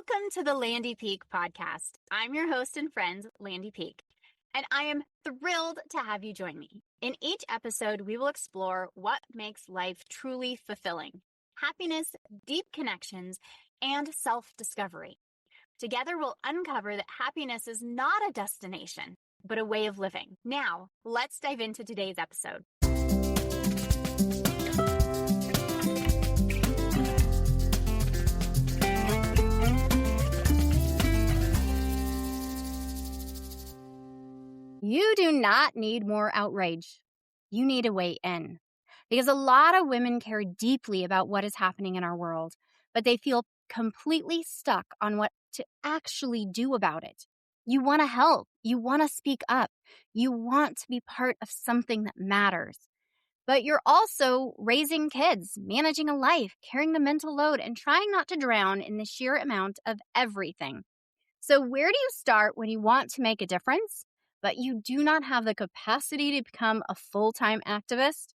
Welcome to the Landy Peak podcast. I'm your host and friend, Landy Peak, and I am thrilled to have you join me. In each episode, we will explore what makes life truly fulfilling: happiness, deep connections, and self-discovery. Together, we'll uncover that happiness is not a destination, but a way of living. Now, let's dive into today's episode. You do not need more outrage. You need a way in. Because a lot of women care deeply about what is happening in our world, but they feel completely stuck on what to actually do about it. You want to help. You want to speak up. You want to be part of something that matters. But you're also raising kids, managing a life, carrying the mental load, and trying not to drown in the sheer amount of everything. So where do you start when you want to make a difference, but you do not have the capacity to become a full-time activist?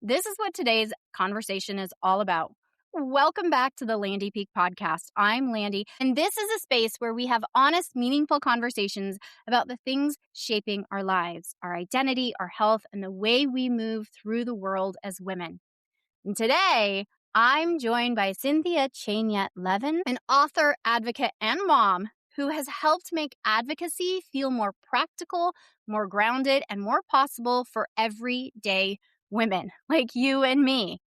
This is what today's conversation is all about. Welcome back to the Landy Peak podcast. I'm Landy, and this is a space where we have honest, meaningful conversations about the things shaping our lives, our identity, our health, and the way we move through the world as women. And today, I'm joined by Cynthia Changyit Levin, an author, advocate, and mom who has helped make advocacy feel more practical, more grounded, and more possible for everyday women like you and me.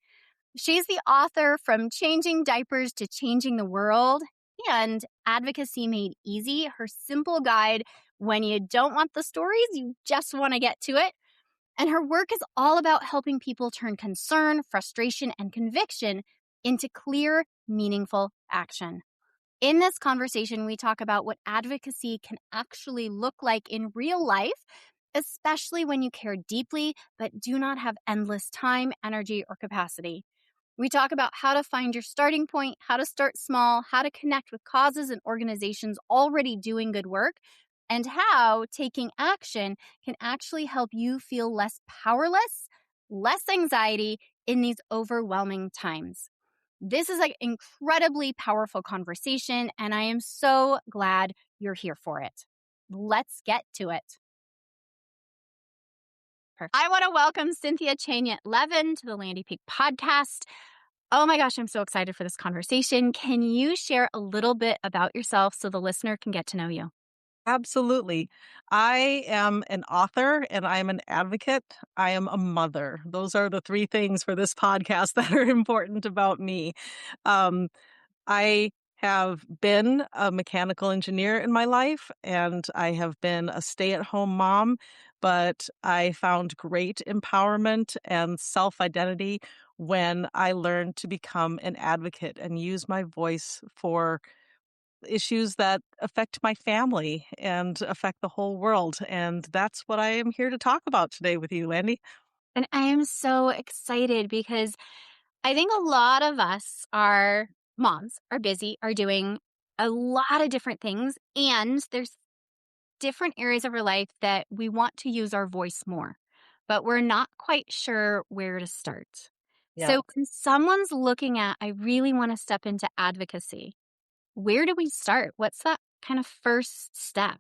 She's the author From Changing Diapers to Changing the World and Advocacy Made Easy, her simple guide when you don't want the stories, you just want to get to it. And her work is all about helping people turn concern, frustration, and conviction into clear, meaningful action. In this conversation, we talk about what advocacy can actually look like in real life, especially when you care deeply but do not have endless time, energy, or capacity. We talk about how to find your starting point, how to start small, how to connect with causes and organizations already doing good work, and how taking action can actually help you feel less powerless, less anxiety in these overwhelming times. This is an incredibly powerful conversation, and I am so glad you're here for it. Let's get to it. Perfect. I want to welcome Cynthia Changyit Levin to the Landy Peak podcast. Oh my gosh, I'm so excited for this conversation. Can you share a little bit about yourself so the listener can get to know you? Absolutely. I am an author and I am an advocate. I am a mother. Those are the three things for this podcast that are important about me. Um, I have been a mechanical engineer in my life and I have been a stay-at-home mom, but I found great empowerment and self-identity when I learned to become an advocate and use my voice for issues that affect my family and affect the whole world. And that's what I am here to talk about today with you, Landy. And I am so excited because I think a lot of us are moms, are busy, are doing a lot of different things. And there's different areas of our life that we want to use our voice more, but we're not quite sure where to start. Yeah. So when someone's looking at, I really want to step into advocacy, where do we start? What's that kind of first step?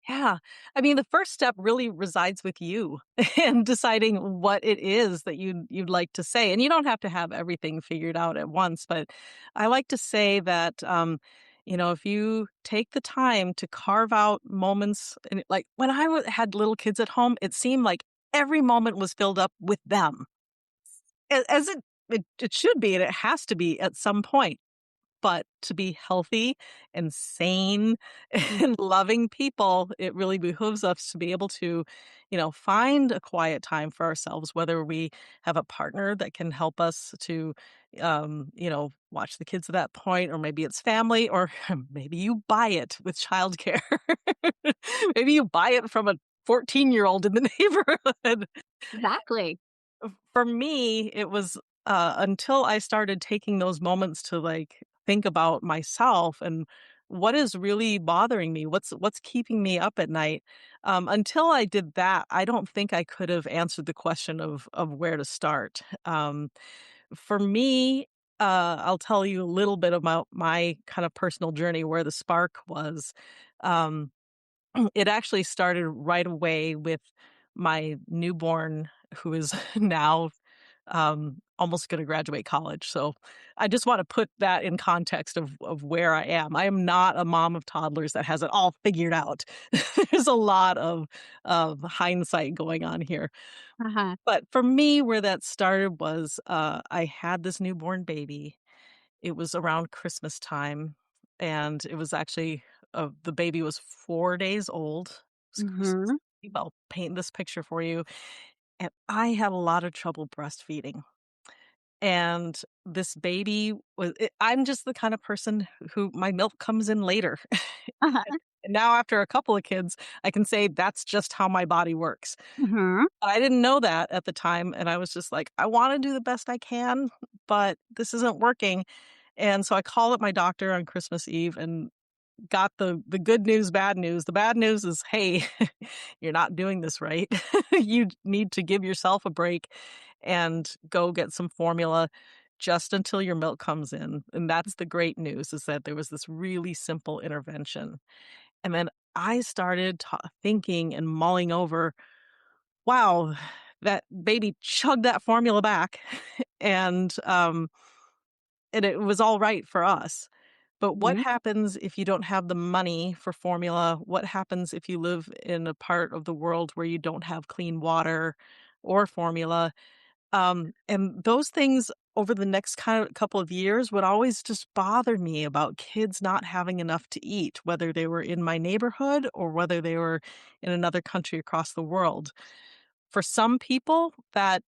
Yeah. I mean, the first step really resides with you and deciding what it is that you'd like to say. And you don't have to have everything figured out at once, but I like to say that if you take the time to carve out moments, and like when I had little kids at home, it seemed like every moment was filled up with them, as it should be, and it has to be at some point. But to be healthy and sane and loving people, it really behooves us to be able to, find a quiet time for ourselves, whether we have a partner that can help us to, watch the kids at that point, or maybe it's family, or maybe you buy it with childcare. Maybe you buy it from a 14-year-old in the neighborhood. Exactly. For me, it was until I started taking those moments to think about myself and what is really bothering me, what's keeping me up at night. Until I did that, I don't think I could have answered the question of where to start. For me, I'll tell you a little bit about my kind of personal journey where the spark was. Um, it actually started right away with my newborn, who is now almost going to graduate college. So I just want to put that in context of where I am. I am not a mom of toddlers that has it all figured out. There's a lot of hindsight going on here. Uh-huh. But for me, where that started was I had this newborn baby. It was around Christmas time, and it was actually the baby was 4 days old. It was Christmas Mhm. Eve. I'll paint this picture for you, and I had a lot of trouble breastfeeding, and this baby I'm just the kind of person who my milk comes in later. Uh-huh. And now after a couple of kids, I can say that's just how my body works. Mhm. I didn't know that at the time, and I was just like, "I wanna do the best I can, but this isn't working." And so I called up my doctor on Christmas Eve and got the good news, bad news. The bad news is, "Hey, you're not doing this right. You need to give yourself a break and go get some formula just until your milk comes in." And that's the great news, is that there was this really simple intervention. And then I started thinking and mulling over, wow, that baby chugged that formula back and, um, and it was all right for us. But what Mhm. happens if you don't have the money for formula? What happens if you live in a part of the world where you don't have clean water or formula? And those things over the next kind of couple of years would always just bother me about kids not having enough to eat, whether they were in my neighborhood or whether they were in another country across the world. For some people, that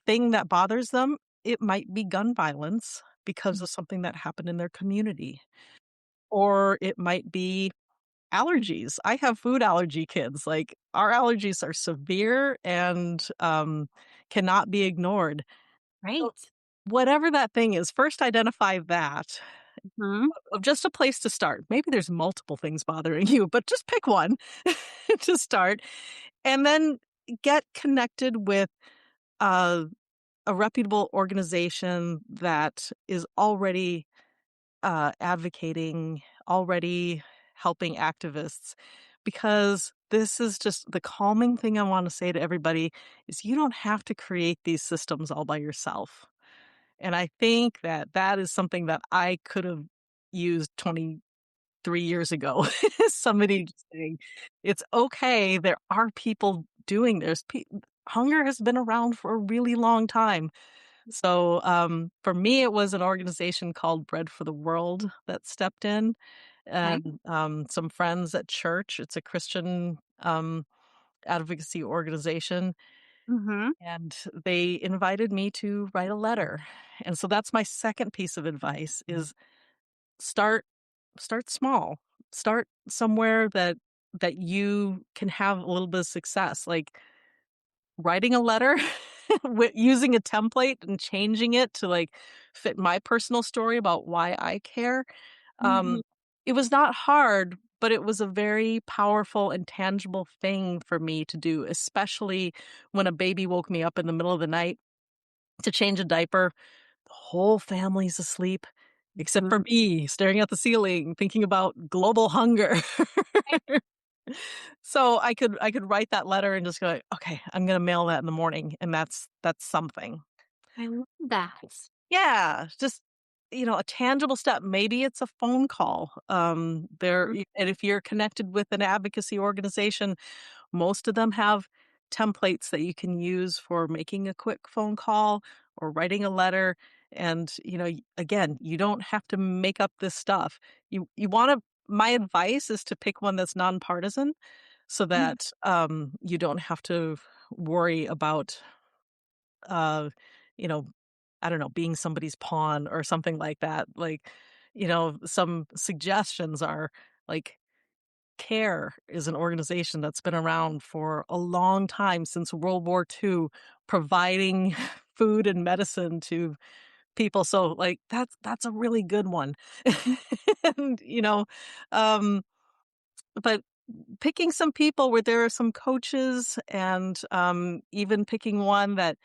thing that bothers them, it might be gun violence because of something that happened in their community, or it might be allergies. I have food allergy kids. Like, our allergies are severe and cannot be ignored. So, Right. whatever that thing is, first identify that Mhm. of just a place to start. Maybe there's multiple things bothering you, but just pick one to start, and then get connected with uh, a reputable organization that is already advocating, already helping activists, because this is just the calming thing I want to say to everybody is you don't have to create these systems all by yourself. And I think that that is something that I could have used 23 years ago. Somebody just saying, it's okay. There are people doing this. Hunger has been around for a really long time. So, for me, it was an organization called Bread for the World that stepped in, Okay. and some friends at church. It's a Christian advocacy organization, Mhm. and they invited me to write a letter. And so that's my second piece of advice: is start start small. Start somewhere that you can have a little bit of success. Like, writing a letter using a template and changing it to, like, fit my personal story about why I care. Mhm. Um, it was not hard, but it was a very powerful and tangible thing for me to do, especially when a baby woke me up in the middle of the night to change a diaper. The whole family's asleep except Mhm. for me staring at the ceiling thinking about global hunger. So I could write that letter and just go, "Okay, I'm gonna mail that in the morning," and that's something. I love that. Yeah, just, a tangible step. Maybe it's a phone call. Mhm. And if you're connected with an advocacy organization, most of them have templates that you can use for making a quick phone call or writing a letter. And, again, you don't have to make up this stuff. You want to. My advice is to pick one that's nonpartisan, so Mhm. that you don't have to worry about uh, you know, I don't know, being somebody's pawn or something like that. Like, some suggestions are like CARE is an organization that's been around for a long time, since World War II, providing food and medicine to people. So, like, that's a really good one. And, um, but picking some people where there are some coaches, and even picking one that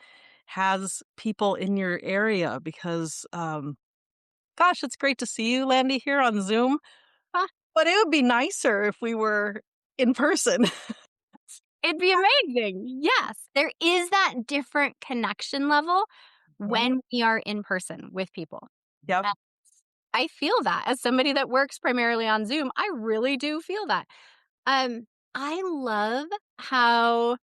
has people in your area because, gosh, it's great to see you, Landy, here on Zoom, Huh, but it would be nicer if we were in person. it'd be amazing. Yes, there is that different connection level Mhm. when we are in person with people. Yep. Uh, I feel that as somebody that works primarily on Zoom, I really do feel that. Um, I love how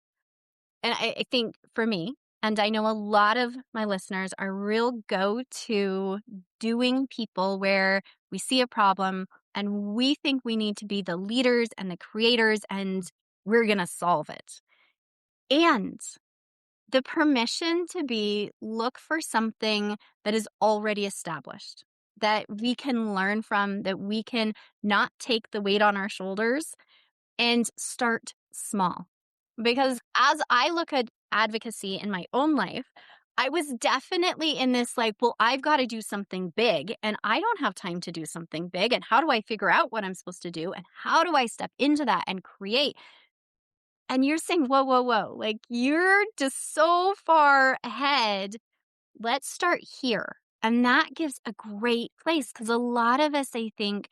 and I think for me, and I know a lot of my listeners are real go to doing people where we see a problem and we think we need to be the leaders and the creators and we're going to solve it. And the permission to be look for something that is already established, that we can learn from, that we can not take the weight on our shoulders and start small. Because as I look at advocacy in my own life, I was definitely in this like, well, I've got to do something big and I don't have time to do something big. And how do I figure out what I'm supposed to do? And how do I step into that and create? And you're saying, whoa, whoa, whoa, like you're just so far ahead. Let's start here. And that gives a great place because a lot of us, I think,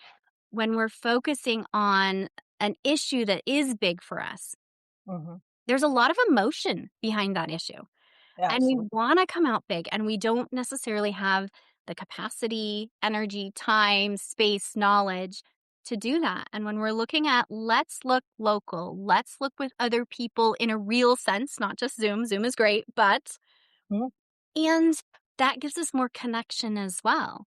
when we're focusing on an issue that is big for us, Mhm. there's a lot of emotion behind that issue. And we Absolutely. want to come out big, and we don't necessarily have the capacity, energy, time, space, knowledge to do that. And when we're looking at let's look local, let's look with other people in a real sense, not just Zoom. Zoom is great, but and that gives us more connection as well.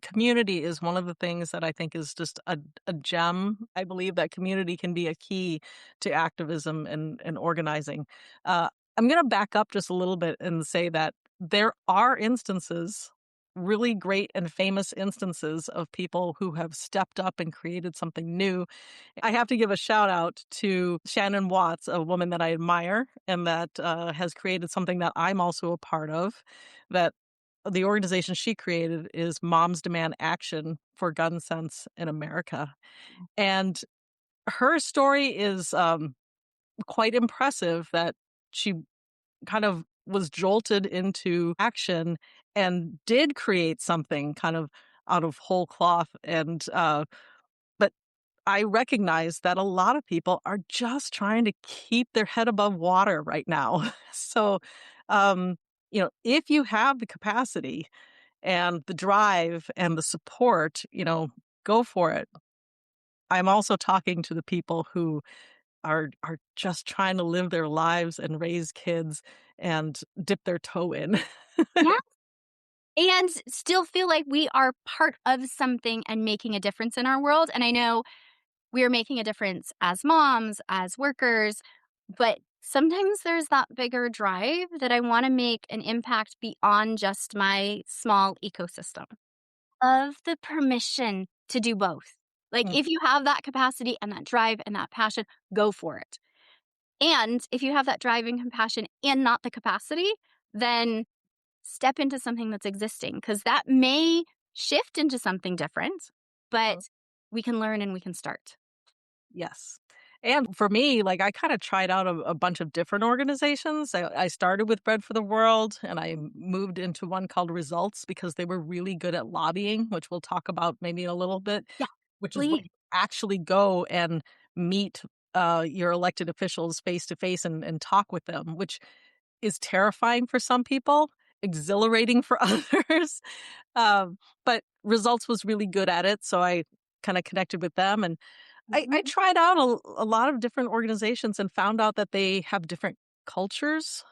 Community is one of the things that I think is just a gem. I believe that community can be a key to activism and organizing. Uh, I'm gonna back up just a little bit and say that there are instances, really great and famous instances of people who have stepped up and created something new. I have to give a shout out to Shannon Watts, a woman that I admire and that has created something that I'm also a part of. That the organization she created is Moms Demand Action for Gun Sense in America. And her story is quite impressive that she kind of was jolted into action and did create something kind of out of whole cloth. And, but I recognize that a lot of people are just trying to keep their head above water right now. So, um, if you have the capacity and the drive and the support, go for it. I'm also talking to the people who are just trying to live their lives and raise kids and dip their toe in. Yeah. And still feel like we are part of something and making a difference in our world. And I know we're making a difference as moms, as workers, but sometimes there's that bigger drive that I want to make an impact beyond just my small ecosystem of the permission to do both. Like Mm, if you have that capacity and that drive and that passion, go for it. And if you have that drive and compassion and not the capacity, then step into something that's existing because that may shift into something different, but mm. we can learn and we can start. Yes. And for me, like I kind of tried out a bunch of different organizations. I started with Bread for the World and I moved into one called Results because they were really good at lobbying, which we'll talk about maybe in a little bit, Yeah, which is where please. you actually go and meet your elected officials face to face and talk with them, which is terrifying for some people, exhilarating for others. But Results was really good at it. So I kind of connected with them and I Mhm. tried out a lot of different organizations and found out that they have different cultures,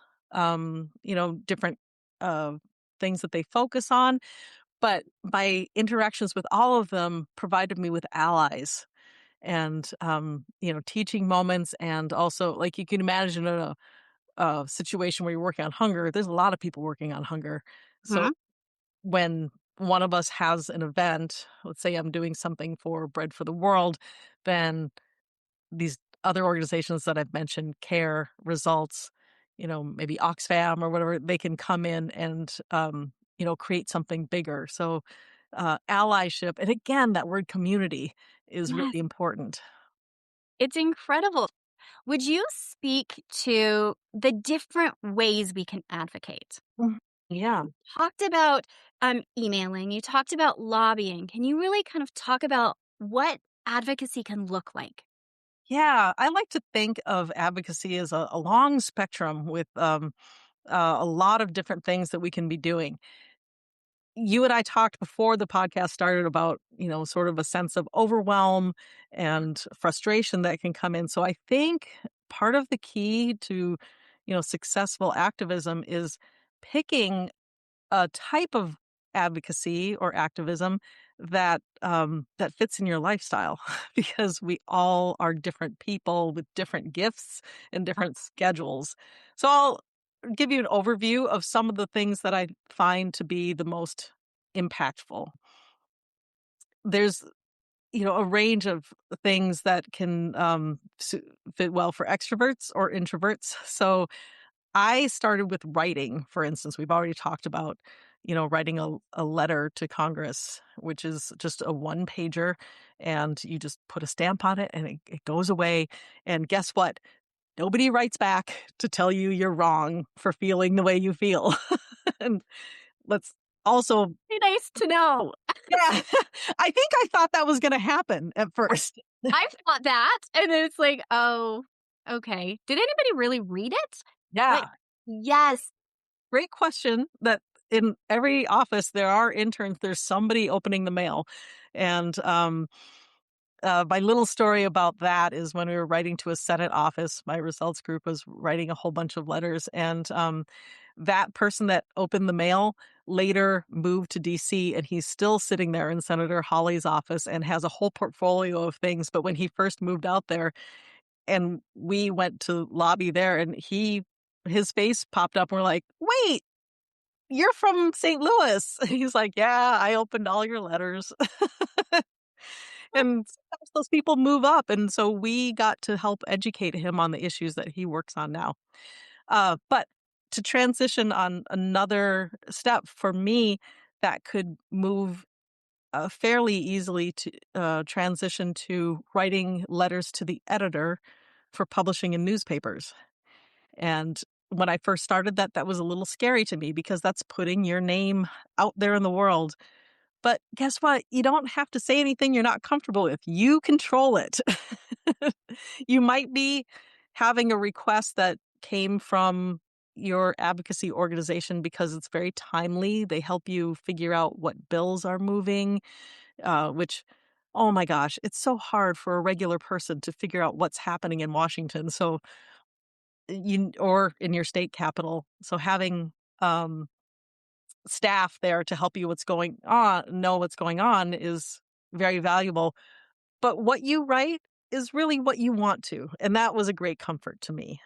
different uh, things that they focus on. But my interactions with all of them provided me with allies and, teaching moments. And also, like you can imagine in a situation where you're working on hunger, there's a lot of people working on hunger. So Mhm. when one of us has an event, let's say I'm doing something for Bread for the World, then these other organizations that I've mentioned, CARE, Results, maybe Oxfam or whatever, they can come in and, create something bigger. So, allyship, and again, that word community is really Yes, important. it's incredible. Would you speak to the different ways we can advocate? Mhm. Yeah. Talked about emailing, you talked about lobbying. Can you really kind of talk about what advocacy can look like? Yeah. I like to think of advocacy as a long spectrum with a lot of different things that we can be doing. You and I talked before the podcast started about, sort of a sense of overwhelm and frustration that can come in. So I think part of the key to, successful activism is picking a type of advocacy or activism that fits in your lifestyle because we all are different people with different gifts and different schedules. So I'll give you an overview of some of the things that I find to be the most impactful. There's a range of things that can fit well for extroverts or introverts. So I started with writing, for instance. We've already talked about, writing a letter to Congress, which is just a one pager, and you just put a stamp on it and it goes away. And guess what? Nobody writes back to tell you you're wrong for feeling the way you feel. And let's also, Be nice to know. yeah, I think I thought that was going to happen at first. I thought that, and then it's like, "Oh, okay. Did anybody really read it?" Like, Yeah. yes. Great question that in every office there are interns, there's somebody opening the mail. And my little story about that is when we were writing to a Senate office, my results group was writing a whole bunch of letters. And that person that opened the mail later moved to DC, and he's still sitting there in Senator Hawley's office and has a whole portfolio of things. But when he first moved out there and we went to lobby there, and his face popped up, and we're like, wait, you're from St. Louis. He's like, yeah, I opened all your letters. And sometimes those people move up. And so we got to help educate him on the issues that he works on now. But to transition on another step for me, that could move fairly easily to transition to writing letters to the editor for publishing in newspapers. And when I first started that, that was a little scary to me because that's putting your name out there in the world. But guess what? You don't have to say anything you're not comfortable with. You control it. You might be having a request that came from your advocacy organization because it's very timely. They help you figure out what bills are moving, which, oh my gosh, it's so hard for a regular person to figure out what's happening in Washington. So or in your state capital. So having um, staff there to help you know what's going on is very valuable. But what you write is really what you want to, and that was a great comfort to me.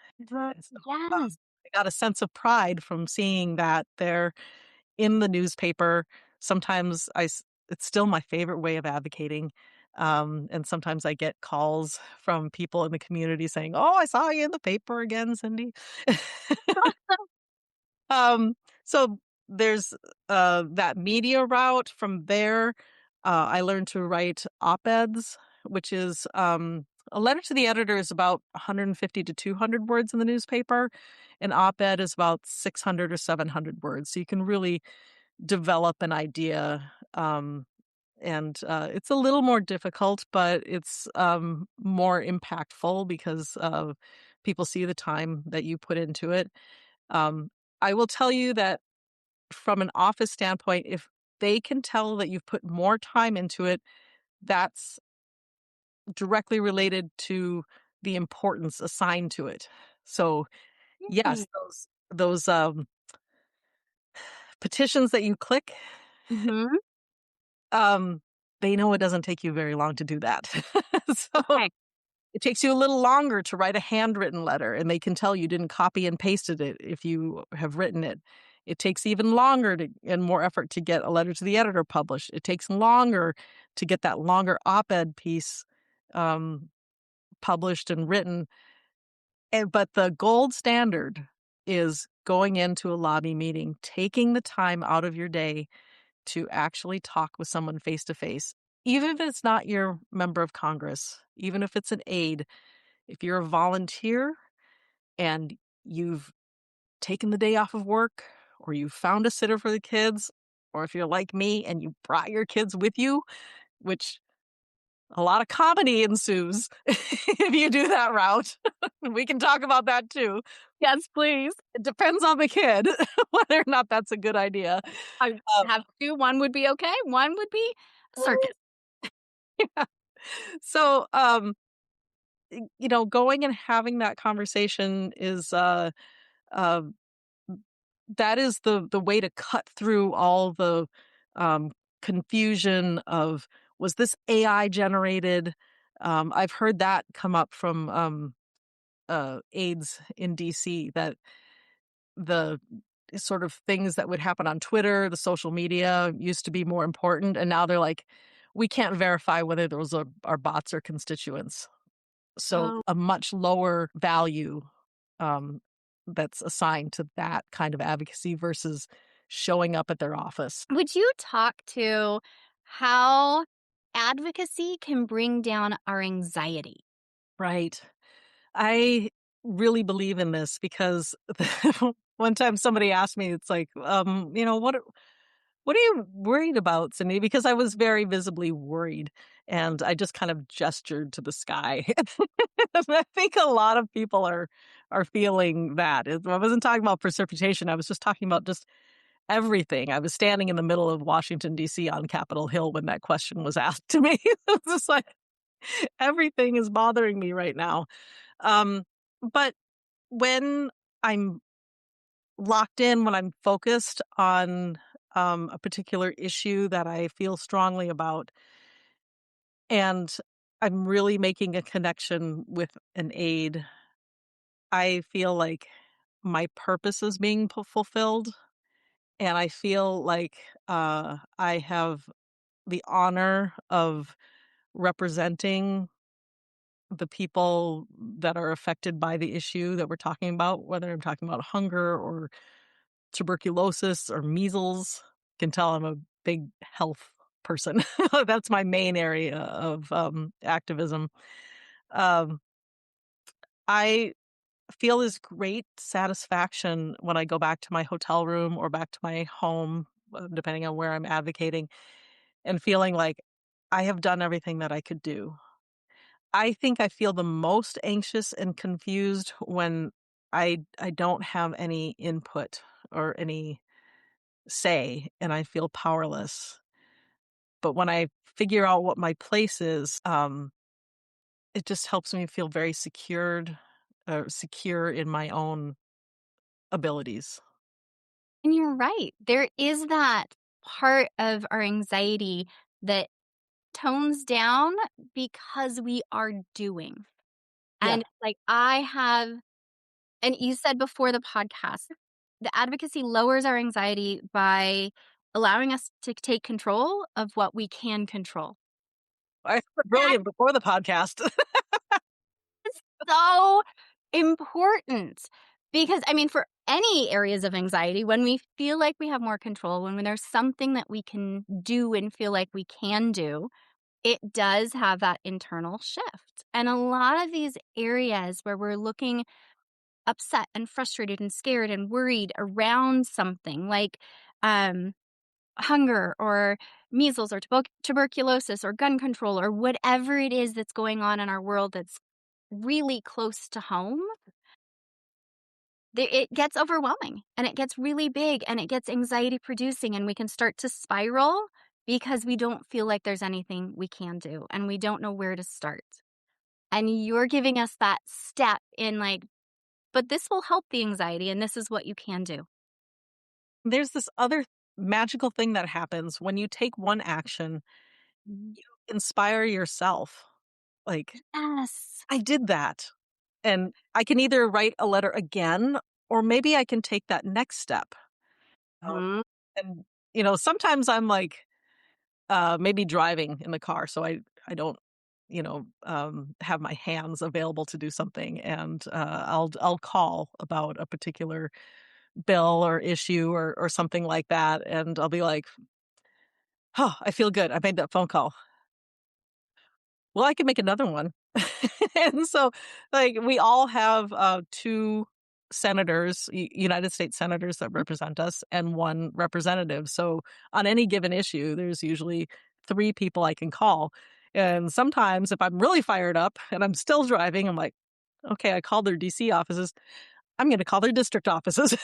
So, Yes. I got a sense of pride from seeing that there in the newspaper. Sometimes it's still my favorite way of advocating. And sometimes I get calls from people in the community saying, "Oh, I saw you in the paper again, Cindy." Um, so there's that media route. From there, I learned to write op-eds, which is a letter to the editor is about 150 to 200 words in the newspaper. An op-ed is about 600 or 700 words. So you can really develop an idea. And it's a little more difficult, but it's more impactful because people see the time that you put into it. Um, I will tell you that from an office standpoint, if they can tell that you've put more time into it, that's directly related to the importance assigned to it. So, yes, those petitions that you click, Mhm. um, they know it doesn't take you very long to do that. So Okay. it takes you a little longer to write a handwritten letter, and they can tell you didn't copy and pasted it if you have written it. It takes even longer and more effort to get a letter to the editor published. It takes longer to get that longer op-ed piece um, published and written. But the gold standard is going into a lobby meeting, taking the time out of your day to actually talk with someone face to face, even if it's not your member of Congress, even if it's an aide. If you're a volunteer and you've taken the day off of work, or you found a sitter for the kids, or if you're like me and you brought your kids with you, which a lot of comedy ensues if you do that route. We can talk about that too. Yes, please. It depends on the kid whether or not that's a good idea. I Um, have 2, one would be okay, one would be a circus. so, going and having that conversation is uh, that is the way to cut through all the um, confusion of, was this AI generated? I've heard that come up from aides in DC, that the sort of things that would happen on Twitter, the social media used to be more important, and now they're like, we can't verify whether those are bots or constituents. So Oh. a much lower value um, that's assigned to that kind of advocacy versus showing up at their office. Would you talk to how advocacy can bring down our anxiety? Right. I really believe in this because one time somebody asked me, it's like, what are you worried about, Cindy? Because I was very visibly worried, and I just kind of gestured to the sky. I think a lot of people are feeling that. I wasn't talking about precipitation. I was just talking about just everything. I was standing in the middle of Washington D.C. on Capitol Hill when that question was asked to me. It was just like, everything is bothering me right now. Um, but when I'm locked in, when I'm focused on a particular issue that I feel strongly about, and I'm really making a connection with an aide, I feel like my purpose is being fulfilled. And I feel like I have the honor of representing the people that are affected by the issue that we're talking about, whether I'm talking about hunger or tuberculosis or measles. Can tell I'm a big health person. That's my main area of activism. Um, I feel this great satisfaction when I go back to my hotel room or back to my home, depending on where I'm advocating, and feeling like I have done everything that I could do. I think I feel the most anxious and confused when I don't have any input or any say, and I feel powerless. But when I figure out what my place is, it just helps me feel very secure in my own abilities. And you're right. There is that part of our anxiety that tones down because we are doing. Yeah. And like I have, and you said before the podcast, the advocacy lowers our anxiety by allowing us to take control of what we can control. I thought That brilliant before the podcast. is so important because, I mean, for any areas of anxiety, when we feel like we have more control, when there's something that we can do and feel like we can do, it does have that internal shift. And a lot of these areas where we're looking upset and frustrated and scared and worried around something like um, hunger or measles or tuberculosis or gun control or whatever it is that's going on in our world that's really close to home, it gets overwhelming and it gets really big and it gets anxiety producing and we can start to spiral because we don't feel like there's anything we can do and we don't know where to start. And you're giving us that step in like, but this will help the anxiety and this is what you can do. There's this other magical thing that happens when you take one action, Mhm. you inspire yourself. Like, Yes. I did that. And I can either write a letter again, or maybe I can take that next step. Um, Mhm. and, sometimes I'm like, maybe driving in the car, so I don't, have my hands available to do something, and I'll call about a particular bill or issue or something like that, and I'll be like, "Oh, I feel good. I made that phone call." well, I could make another one. And so, like, we all have, 2 senators, United States senators that represent us and 1 representative. So, on any given issue, there's usually 3 people I can call. And sometimes if I'm really fired up and I'm still driving, I'm like, "Okay, I called their DC offices. I'm gonna call their district offices."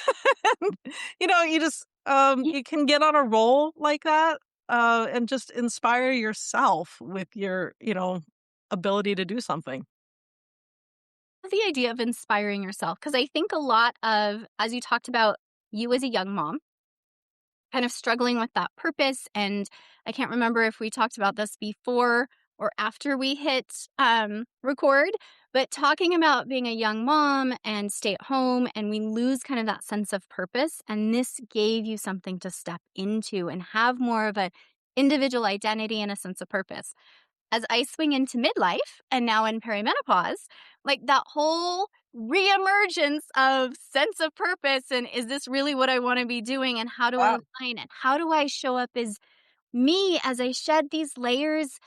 You just, you can get on a roll like that, and just inspire yourself with your, ability to do something. The idea of inspiring yourself, because I think a lot of, as you talked about, you as a young mom, kind of struggling with that purpose. And I can't remember if we talked about this before or after we hit record, but talking about being a young mom and stay at home, and we lose kind of that sense of purpose. And this gave you something to step into and have more of a individual identity and a sense of purpose. As I swing into midlife and now in perimenopause, like that whole reemergence of sense of purpose and is this really what I want to be doing and how do I Yeah. align it? How do I show up as me as I shed these layers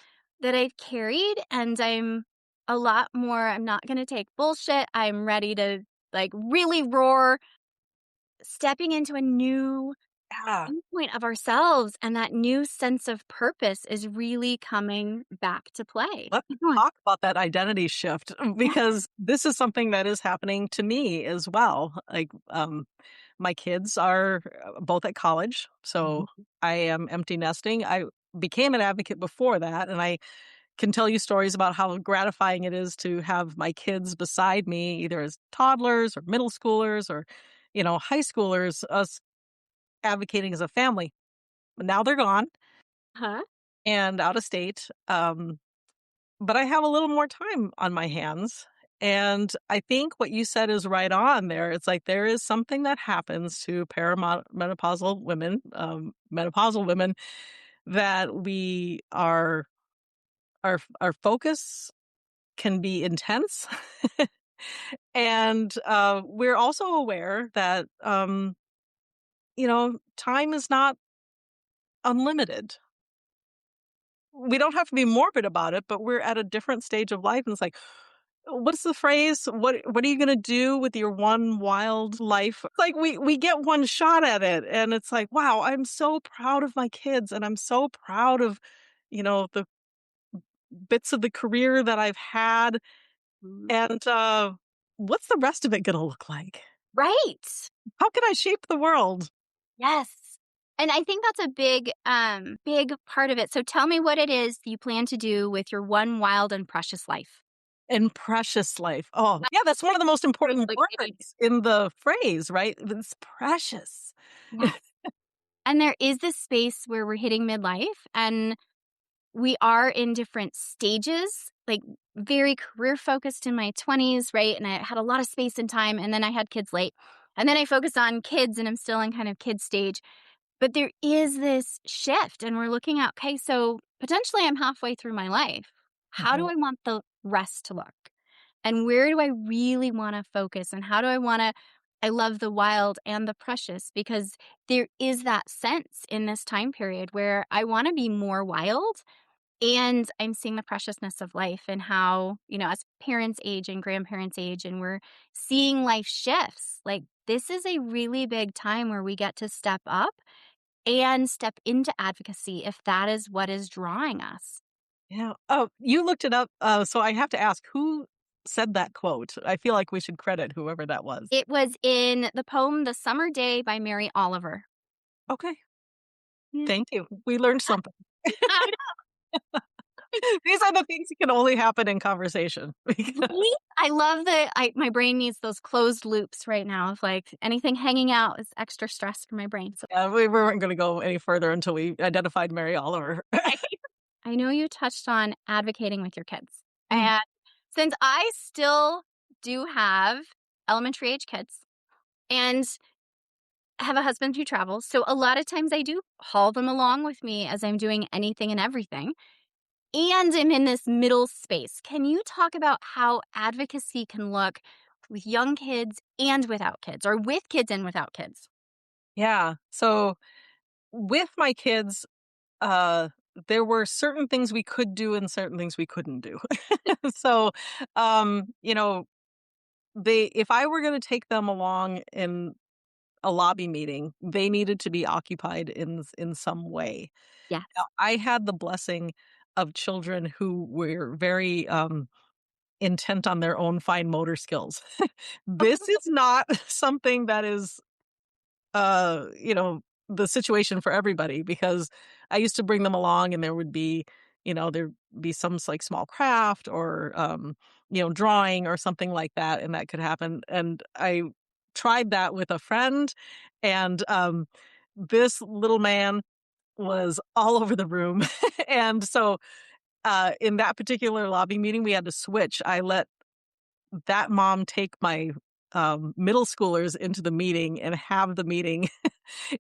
that I've carried and I'm not going to take bullshit. I'm ready to like really roar, stepping into a new Yeah. viewpoint of ourselves, and that new sense of purpose is really coming back to play. Let's talk about that identity shift Yeah. because this is something that is happening to me as well. Like, my kids are both at college, so Mhm. I am empty nesting. I became an advocate before that, and I can tell you stories about how gratifying it is to have my kids beside me, either as toddlers or middle schoolers or, high schoolers, us advocating as a family. But now they're gone Huh? and out of state. But I have a little more time on my hands. And I think what you said is right on there. It's like there is something that happens to perimenopausal women, menopausal women, that we are our focus can be intense, and we're also aware that time is not unlimited. We don't have to be morbid about it, but we're at a different stage of life, and it's like, what's the phrase? What are you gonna do with your one wild life? Like, we get one shot at it, and it's like, wow, I'm so proud of my kids, and I'm so proud of, the bits of the career that I've had, Mhm. and, what's the rest of it gonna look like? Right. How can I shape the world? Yes. And I think that's a big part of it. So tell me what it is you plan to do with your one wild and precious life. And precious life. Oh, yeah, that's one of the most important Complicated. words in the phrase, right? It's precious. Yes. And there is this space where we're hitting midlife and we are in different stages, like very career focused in my 20s, right? And I had a lot of space and time. And then I had kids late. And then I focused on kids and I'm still in kind of kid stage. But there is this shift, and we're looking at, okay, so potentially I'm halfway through my life. How do Mhm. I want the rest to look? And where do I really want to focus? And how do I want to? I love the wild and the precious because there is that sense in this time period where I want to be more wild and I'm seeing the preciousness of life and how, as parents age and grandparents age and we're seeing life shifts, like this is a really big time where we get to step up and step into advocacy if that is what is drawing us. Yeah. Oh, you looked it up, so I have to ask, who said that quote? I feel like we should credit whoever that was. It was in the poem The Summer Day by Mary Oliver. Okay, Yeah. thank you. We learned something. I These are the things that can only happen in conversation know, because right? I love that my brain needs those closed loops right now of like anything hanging out is extra stress for my brain. So yeah, we weren't gonna go any further until we identified Mary Oliver. I know you touched on advocating with your kids. Mm. And since I still do have elementary age kids and have a husband who travels, so a lot of times I do haul them along with me as I'm doing anything and everything. And I'm in this middle space. Can you talk about how advocacy can look with young kids and without kids, or with kids and without kids? Yeah, so with my kids, uh, there were certain things we could do and certain things we couldn't do. So, you know, they if I were gonna take them along in a lobby meeting, they needed to be occupied in some way. Now, Yes. I had the blessing of children who were very, intent on their own fine motor skills. This is not something that is, you know, the situation for everybody because I used to bring them along and there would be, there'd be some like small craft or, drawing or something like that. And that could happen. And I tried that with a friend and, this little man was all over the room. And so, in that particular lobby meeting, we had to switch. I let that mom take my, middle schoolers into the meeting and have the meeting,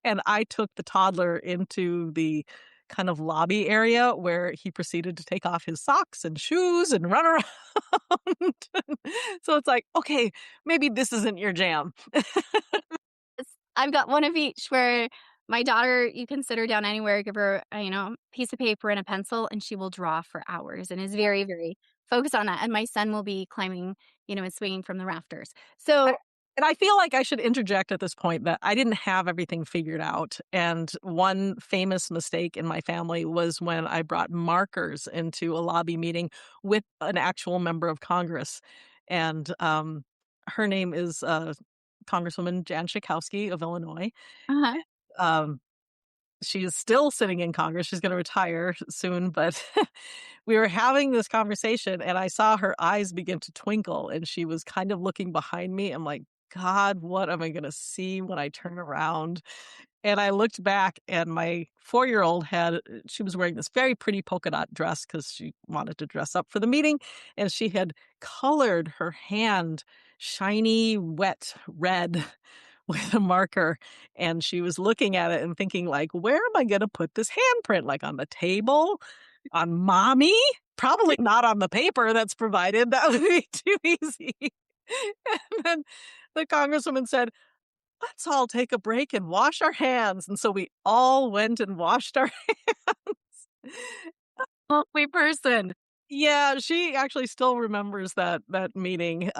and I took the toddler into the kind of lobby area where he proceeded to take off his socks and shoes and run around. So it's like, "Okay, maybe this isn't your jam." I've got one of each where my daughter, you can sit her down anywhere, give her, piece of paper and a pencil, and she will draw for hours and is very, very focused on that. And my son will be climbing, and swinging from the rafters. I So, and I feel like I should interject at this point that I didn't have everything figured out, and one famous mistake in my family was when I brought markers into a lobby meeting with an actual member of Congress, and, her name is, Congresswoman Jan Schakowsky of Illinois. uh-huh. Um, she is still sitting in Congress, she's gonna retire soon, but we were having this conversation, and I saw her eyes begin to twinkle, and she was kind of looking behind me. I'm like, "God, what am I gonna see when I turn around?" And I looked back, and my four-year-old she was wearing this very pretty polka dot dress because she wanted to dress up for the meeting, and she had colored her hand shiny, wet red with a marker, and she was looking at it and thinking like, "Where am I gonna put this handprint? Like, on the table? On mommy? Probably not on the paper that's provided, that would be too easy." And then the congresswoman said, "Let's all take a break and wash our hands," and so we all went and washed our hands. Lovely person. Yeah, she actually still remembers that meeting,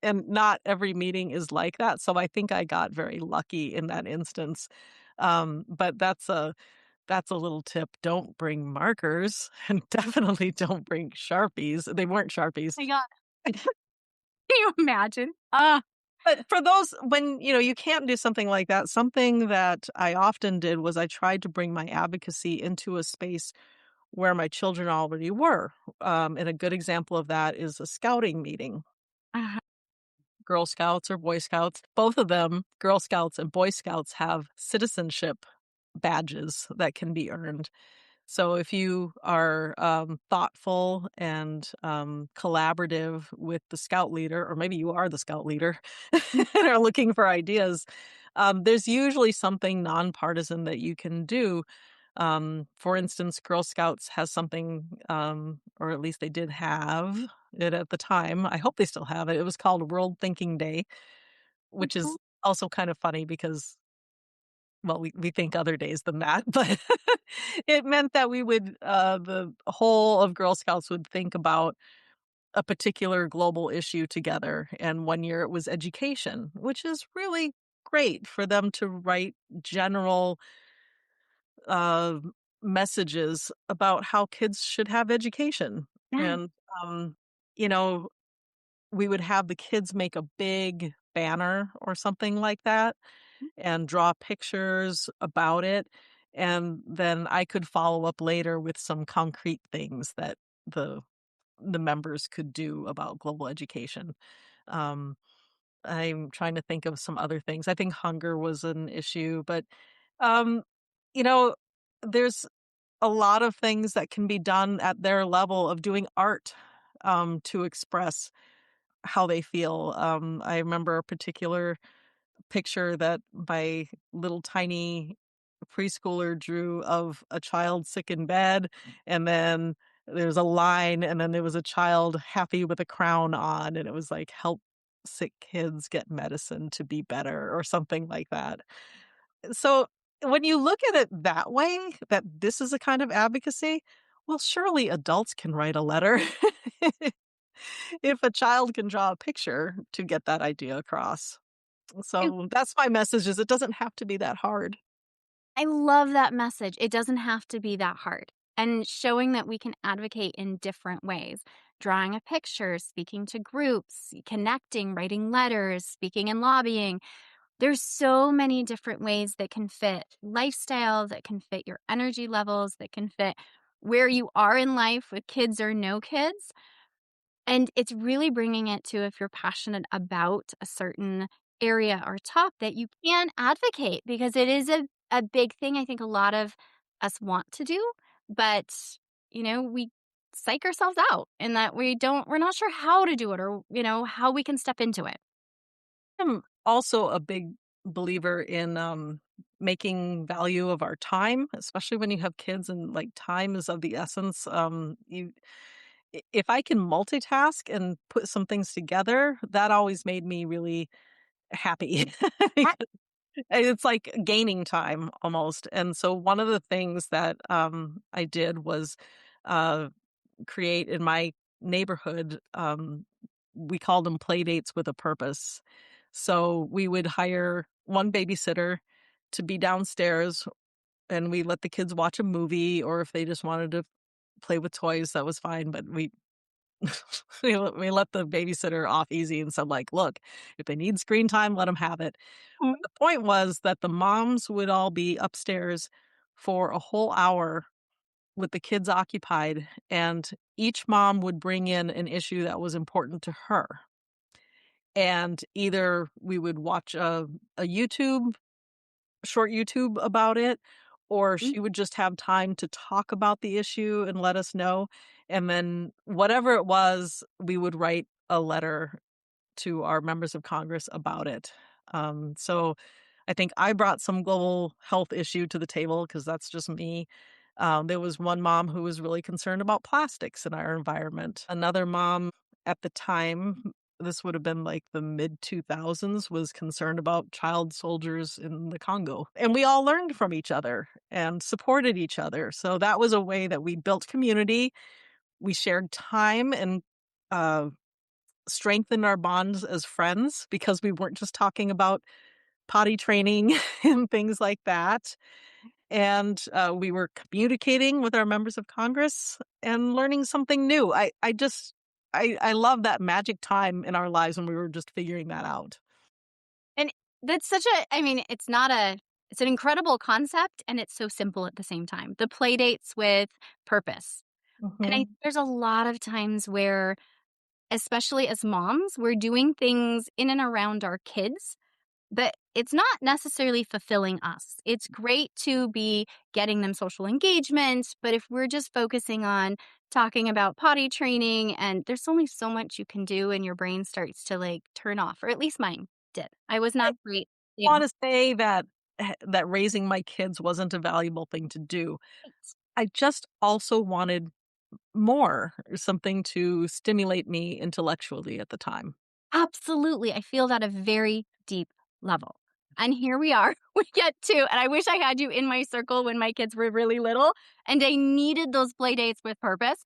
and not every meeting is like that, so I think I got very lucky in that instance, but that's a little tip, don't bring markers, and definitely don't bring Sharpies. They weren't Sharpies. My God. Can you imagine? But for those when, you can't do something like that, something that I often did was I tried to bring my advocacy into a space where my children already were, and a good example of that is a scouting meeting. Uh-huh. Girl Scouts or Boy Scouts, both of them, Girl Scouts and Boy Scouts, have citizenship badges that can be earned. So if you are, thoughtful and, collaborative with the scout leader, or maybe you are the scout leader and are looking for ideas, there's usually something nonpartisan that you can do. For instance, Girl Scouts has something, or at least they did have it at the time. I hope they still have it. It was called World Thinking Day, which is Mhm. also kind of funny because well, we think other days than that, but it meant that we would, the whole of Girl Scouts would think about a particular global issue together, and one year it was education, which is really great for them to write general, uh, messages about how kids should have education, Yeah. and, um, you know, we would have the kids make a big banner or something like that, and draw pictures about it, and then I could follow up later with some concrete things that the the members could do about global education. Um, I'm trying to think of some other things. I think hunger was an issue, but, um, you know, there's a lot of things that can be done at their level of doing art, to express how they feel. I remember a particular picture that my little tiny preschooler drew of a child sick in bed, and then there's a line, and then there was a child happy with a crown on, and it was like, "Help sick kids get medicine to be better," or something like that. So, when you look at it that way, that this is a kind of advocacy, well, surely adults can write a letter if a child can draw a picture to get that idea across. So that's my message is it doesn't have to be that hard. I love that message. It doesn't have to be that hard. And showing that we can advocate in different ways, drawing a picture, speaking to groups, connecting, writing letters, speaking and lobbying. There's so many different ways that can fit lifestyle, that can fit your energy levels, that can fit where you are in life with kids or no kids. And it's really bringing it to if you're passionate about a certain area or talk that you can advocate because it is a big thing I think a lot of us want to do, but we psych ourselves out in that we're not sure how to do it or, how we can step into it. I'm also a big believer in making value of our time, especially when you have kids and like time is of the essence. If I can multitask and put some things together, that always made me really happy. I It's like gaining time almost. And so one of the things that I did was uh, create in my neighborhood. We called them play dates with a purpose. So we would hire one babysitter to be downstairs and we let the kids watch a movie, or if they just wanted to play with toys, that was fine. But we we let the babysitter off easy and said, like, look, if they need screen time, let them have it. Mhm. But the point was that the moms would all be upstairs for a whole hour with the kids occupied, and each mom would bring in an issue that was important to her. And either we would watch a short YouTube about it, or she would just have time to talk about the issue and let us know. And then whatever it was, we would write a letter to our members of Congress about it. So I think I brought some global health issue to the table because that's just me. There was one mom who was really concerned about plastics in our environment. Another mom at the time, this would have been like the mid 2000s, was concerned about child soldiers in the Congo. And we all learned from each other and supported each other. So that was a way that we built community. We shared time and uh, strengthened our bonds as friends because we weren't just talking about potty training and things like that. And we were communicating with our members of Congress and learning something new. I love that magic time in our lives when we were just figuring that out. And that's such a I mean, it's an incredible concept and it's so simple at the same time. The play dates with purpose. And Mhm. there's a lot of times where, especially as moms, we're doing things in and around our kids, but it's not necessarily fulfilling us. It's great to be getting them social engagement, but if we're just focusing on talking about potty training and there's only so much you can do and your brain starts to like turn off, or at least mine did. I was I not great. want to say that that raising my kids wasn't a valuable thing to do. I just also wanted more, something to stimulate me intellectually at the time. Absolutely. I feel that a very deep level. And here we are. We get to, and I wish I had you in my circle when my kids were really little and I needed those play dates with purpose.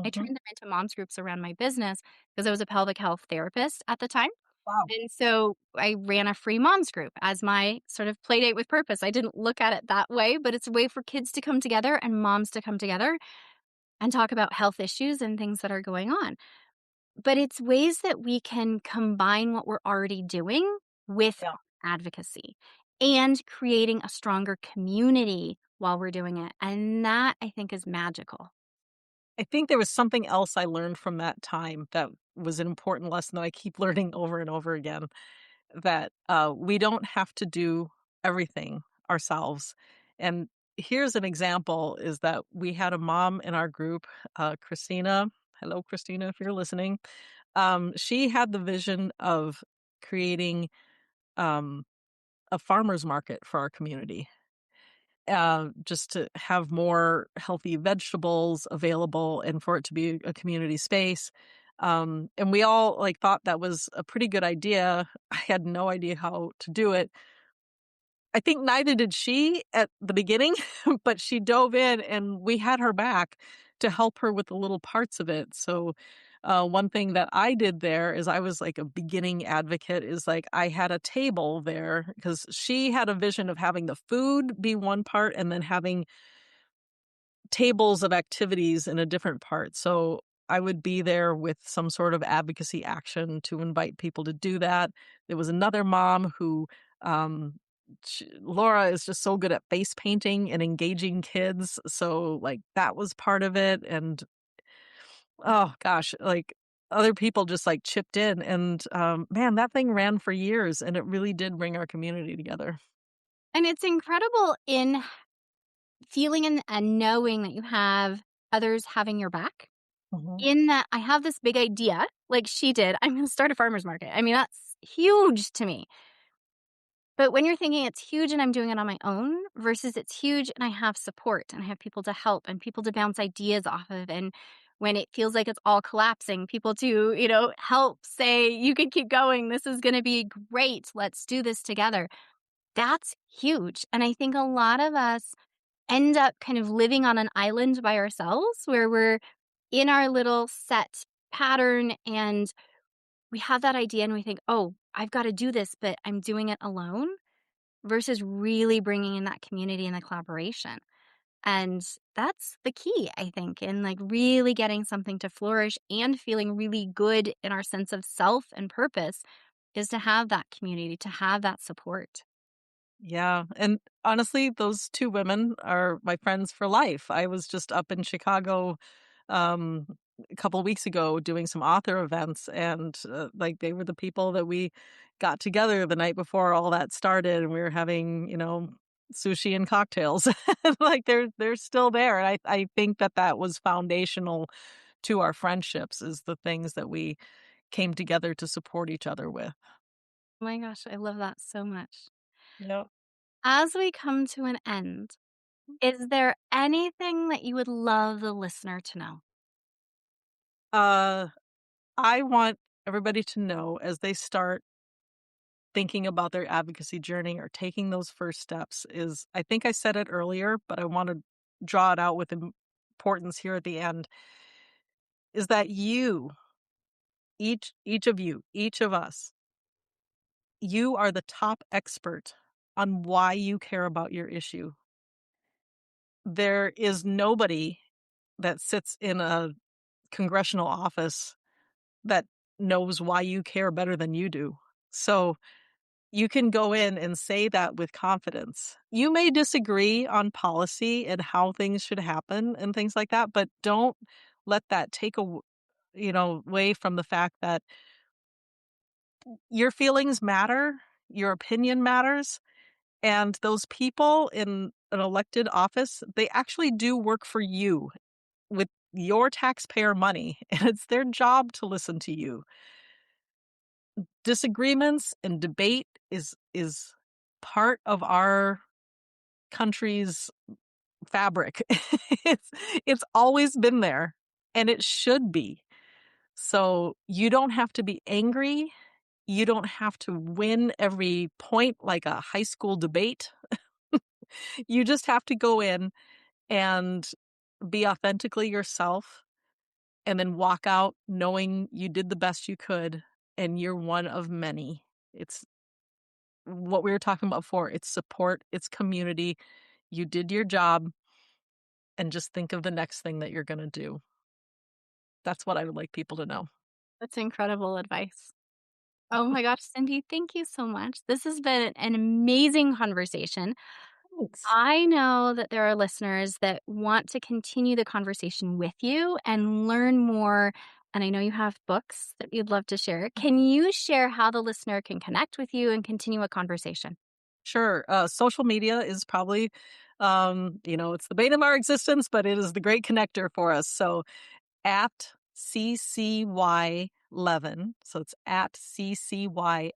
I Mhm. turned them into moms groups around my business because I was a pelvic health therapist at the time. Wow. And so I ran a free moms group as my sort of play date with purpose. I didn't look at it that way, but it's a way for kids to come together and moms to come together and talk about health issues and things that are going on. But it's ways that we can combine what we're already doing with Yeah. advocacy and creating a stronger community while we're doing it. And that I think is magical. I think there was something else I learned from that time that was an important lesson that I keep learning over and over again, that we don't have to do everything ourselves. And here's an example is that we had a mom in our group, Christina. Hello, Christina, if you're listening. She had the vision of creating um, a farmer's market for our community, just to have more healthy vegetables available and for it to be a community space. And we all like thought that was a pretty good idea. I had no idea how to do it. I think neither did she at the beginning, but she dove in and we had her back to help her with the little parts of it. So, one thing that I did there is I was like a beginning advocate is like I had a table there because she had a vision of having the food be one part and then having tables of activities in a different part. So I would be there with some sort of advocacy action to invite people to do that. There was another mom who, Laura is just so good at face painting and engaging kids. So, like, that was part of it. And oh gosh, like, other people just like chipped in. And man, that thing ran for years and it really did bring our community together. And it's incredible in feeling and knowing that you have others having your back. Mhm. In that I have this big idea, like she did, I'm gonna start a farmer's market. I mean, that's huge to me. But when you're thinking it's huge and I'm doing it on my own versus it's huge and I have support and I have people to help and people to bounce ideas off of, and when it feels like it's all collapsing, people to, help say, "You can keep going. This is gonna be great. Let's do this together." That's huge. And I think a lot of us end up kind of living on an island by ourselves where we're in our little set pattern and we have that idea and we think, "Oh, I've got to do this, but I'm doing it alone," versus really bringing in that community and the collaboration. And that's the key, I think, in like really getting something to flourish and feeling really good in our sense of self and purpose is to have that community, to have that support. Yeah, and honestly, those 2 women are my friends for life. I was just up in Chicago, um, a couple weeks ago doing some author events, and, like, they were the people that we got together the night before all that started, and we were having, sushi and cocktails. Like, they're still there, and I think that that was foundational to our friendships is the things that we came together to support each other with. Oh my gosh, I love that so much. Yep. As we come to an end, is there anything that you would love the listener to know? Uh I want everybody to know as they start thinking about their advocacy journey or taking those first steps is I think I said it earlier, but I want to draw it out with importance here at the end is that you, each of you, each of us, you are the top expert on why you care about your issue. There is nobody that sits in a congressional office that knows why you care better than you do. So you can go in and say that with confidence. You may disagree on policy and how things should happen and things like that, but don't let that take away from the fact that your feelings matter, your opinion matters, and those people in an elected office, they actually do work for you with your taxpayer money, and it's their job to listen to you. Disagreements and debate is part of our country's fabric. It's it's always been there, and it should be. So, you don't have to be angry, you don't have to win every point like a high school debate. You just have to go in and be authentically yourself, and then walk out knowing you did the best you could, and you're one of many. It's what we were talking about before, it's support, it's community. You did your job, and just think of the next thing that you're gonna do. That's what I would like people to know. That's incredible advice. Oh my gosh, Cindy, thank you so much. This has been an amazing conversation. Thanks. I know that there are listeners that want to continue the conversation with you and learn more. And I know you have books that you'd love to share. Can you share how the listener can connect with you and continue a conversation? Sure, social media is probably, it's the bane of our existence, but it is the great connector for us. So at CCY Levin, so it's at CCYLEVIN.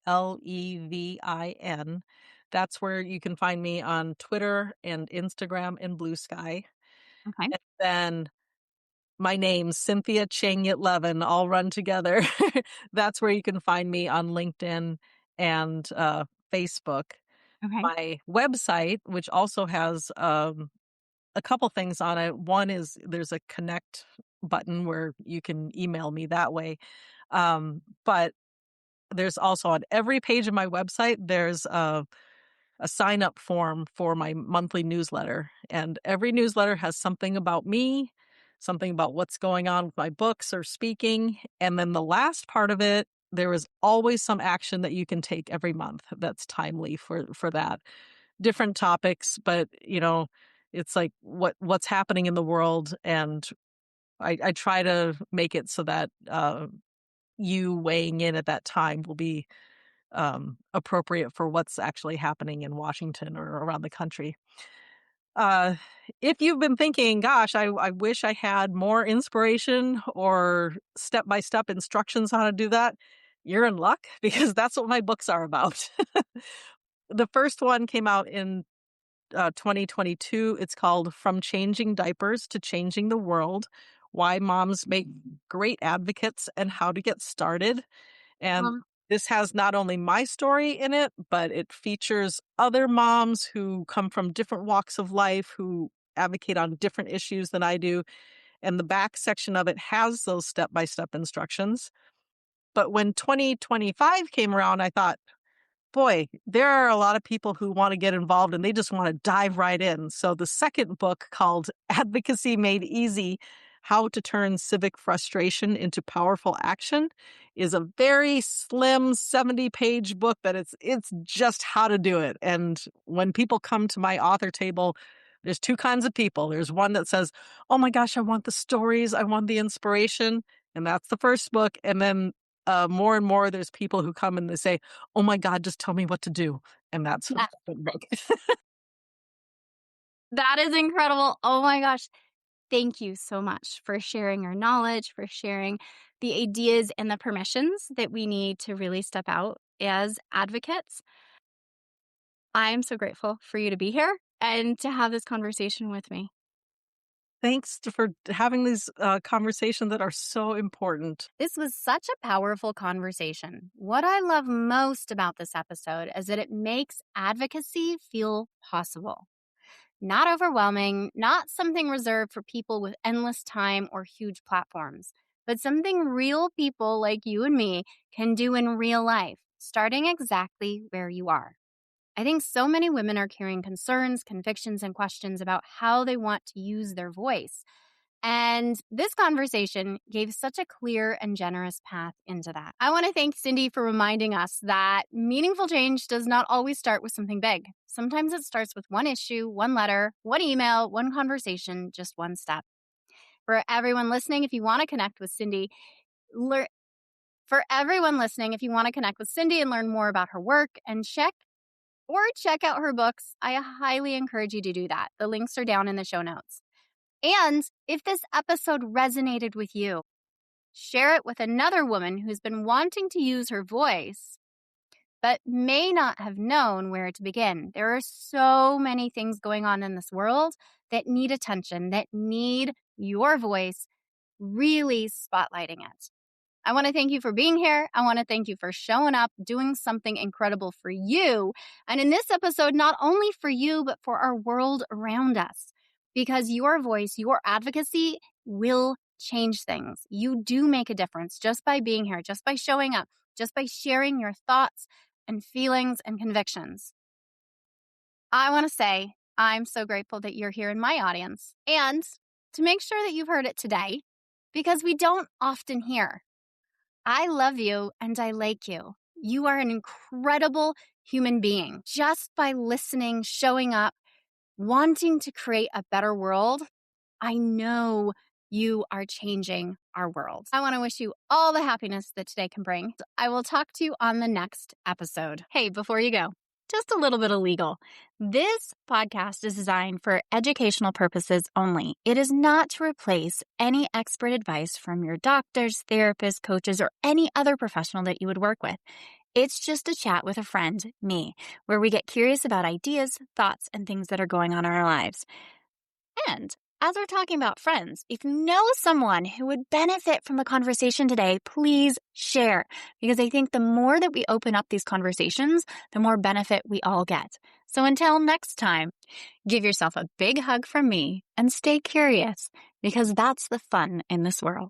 That's where you can find me on Twitter and Instagram and Blue Sky. Okay. And then my name, Cynthia Changyit Levin, all run together. That's where you can find me on LinkedIn and Facebook. Okay. my website, which also has a couple things on it. One is there's a connect button where you can email me that way. But there's also on every page of my website, there's a sign up form for my monthly newsletter. And every newsletter has something about me, something about what's going on with my books or speaking. And then the last part of it, there is always some action that you can take every month that's timely for that. Different topics, but it's like what's happening in the world, and I try to make it so that you weighing in at that time will be appropriate for what's actually happening in Washington or around the country. Uh, if you've been thinking, gosh, I wish I had more inspiration or step by step instructions on how to do that, you're in luck because that's what my books are about. The first one came out in 2022. It's called From Changing Diapers to Changing the World: Why Moms Make Great Advocates and How to Get Started. And Um, this has not only my story in it, but it features other moms who come from different walks of life, who advocate on different issues than I do. And the back section of it has those step by step instructions. But when 2025 came around, I thought, boy, there are a lot of people who want to get involved and they just want to dive right in. So the second book, called Advocacy Made Easy: How to Turn Civic Frustration into Powerful Action, is a very slim 70-page book that it's just how to do it. And when people come to my author table, there's two kinds of people. There's one that says, "Oh my gosh, I want the stories, I want the inspiration." And that's the first book. And then more and more, there's people who come and they say, "Oh my God, just tell me what to do." And that's the yeah, second book. that is incredible. Oh my gosh. Thank you so much for sharing your knowledge, for sharing the ideas and the permissions that we need to really step out as advocates. I'm so grateful for you to be here and to have this conversation with me. Thanks for having these conversations that are so important. This was such a powerful conversation. What I love most about this episode is that it makes advocacy feel possible. Not overwhelming, not something reserved for people with endless time or huge platforms, but something real people like you and me can do in real life, starting exactly where you are. I think so many women are carrying concerns, convictions, and questions about how they want to use their voice. And this conversation gave such a clear and generous path into that. I want to thank Cindy for reminding us that meaningful change does not always start with something big. Sometimes it starts with one issue, one letter, one email, one conversation, just one step. For everyone listening, if you want to connect with Cindy, learn. For everyone listening, if you want to connect with Cindy and learn more about her work and check out her books, I highly encourage you to do that. The links are down in the show notes. And if this episode resonated with you, share it with another woman who's been wanting to use her voice, but may not have known where to begin. There are so many things going on in this world that need attention, that need your voice really spotlighting it. I want to thank you for being here. I want to thank you for showing up, doing something incredible for you. And in this episode, not only for you, but for our world around us. Because your voice, your advocacy will change things. You do make a difference just by being here, just by showing up, just by sharing your thoughts and feelings and convictions. I want to say I'm so grateful that you're here in my audience and to make sure that you've heard it today, because we don't often hear, "I love you and I like you. You are an incredible human being." Just by listening, showing up, wanting to create a better world, I know you are changing our world. I want to wish you all the happiness that today can bring. I will talk to you on the next episode. Hey, before you go, just a little bit of legal. This podcast is designed for educational purposes only. It is not to replace any expert advice from your doctors, therapists, coaches, or any other professional that you would work with. It's just a chat with a friend, me, where we get curious about ideas, thoughts, and things that are going on in our lives. And as we're talking about friends, if you know someone who would benefit from the conversation today, please share, because I think the more that we open up these conversations, the more benefit we all get. So until next time, give yourself a big hug from me and stay curious, because that's the fun in this world.